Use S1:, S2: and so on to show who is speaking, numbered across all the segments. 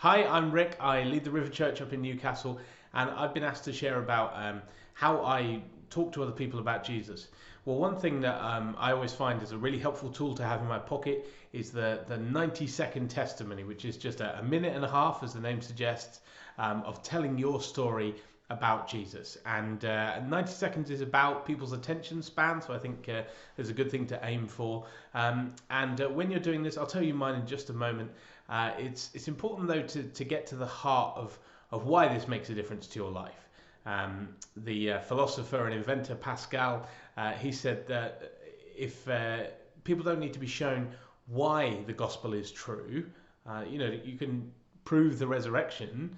S1: Hi, I'm Rick. I lead the River Church up in Newcastle, and I've been asked to share about how I talk to other people about Jesus. Well, one thing that I always find is a really helpful tool to have in my pocket is the 90-second testimony, which is just a minute and a half, as the name suggests, of telling your story about Jesus. And 90 seconds is about people's attention span, so I think there's a good thing to aim for. And when you're doing this, I'll tell you mine in just a moment. It's important though to get to the heart of why this makes a difference to your life. The philosopher and inventor Pascal, he said that if people don't need to be shown why the gospel is true, you can prove the resurrection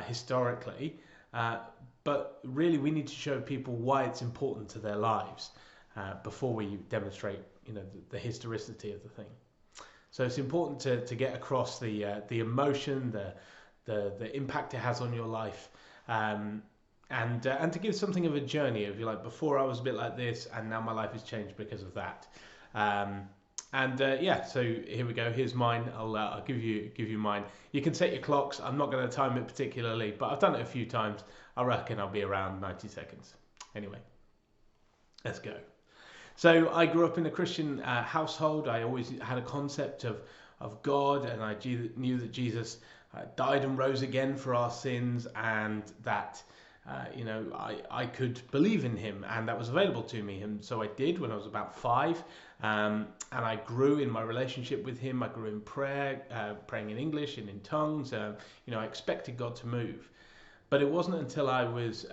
S1: historically, but really we need to show people why it's important to their lives before we demonstrate, the historicity of the thing. So it's important to get across the emotion, the impact it has on your life, and to give something of a journey. If you like, before I was a bit like this, and now my life has changed because of that. So here we go. Here's mine. I'll give you mine. You can set your clocks. I'm not going to time it particularly, but I've done it a few times. I reckon I'll be around 90 seconds. Anyway, let's go. So I grew up in a Christian household. I always had a concept of God, and I knew that Jesus died and rose again for our sins, and that I could believe in him, and that was available to me. And so I did when I was about 5, and I grew in my relationship with him. I grew in prayer, praying in English and in tongues. I expected God to move, but it wasn't until I was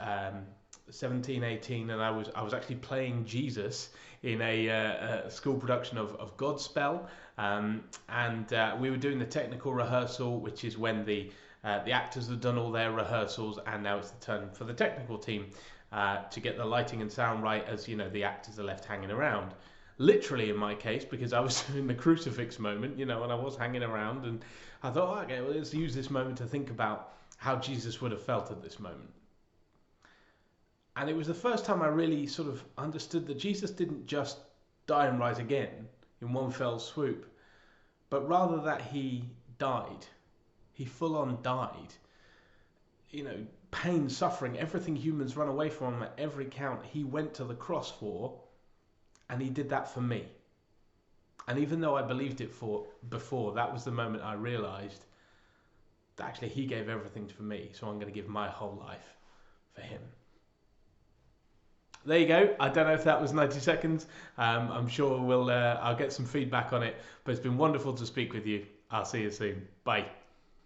S1: 17, 18, and I was actually playing Jesus in a school production of Godspell, and we were doing the technical rehearsal, which is when the actors have done all their rehearsals, and now it's the turn for the technical team to get the lighting and sound right, as the actors are left hanging around. Literally in my case, because I was in the crucifix moment, and I was hanging around, and I thought, okay, well, let's use this moment to think about how Jesus would have felt at this moment. And it was the first time I really sort of understood that Jesus didn't just die and rise again in one fell swoop, but rather that he died. He full on died. Pain, suffering, everything humans run away from at every count, he went to the cross for, and he did that for me. And even though I believed it before, that was the moment I realized that actually he gave everything for me, so I'm going to give my whole life for him. There you go. I don't know if that was 90 seconds. I'm sure I'll get some feedback on it, but it's been wonderful to speak with you. I'll see you soon. Bye.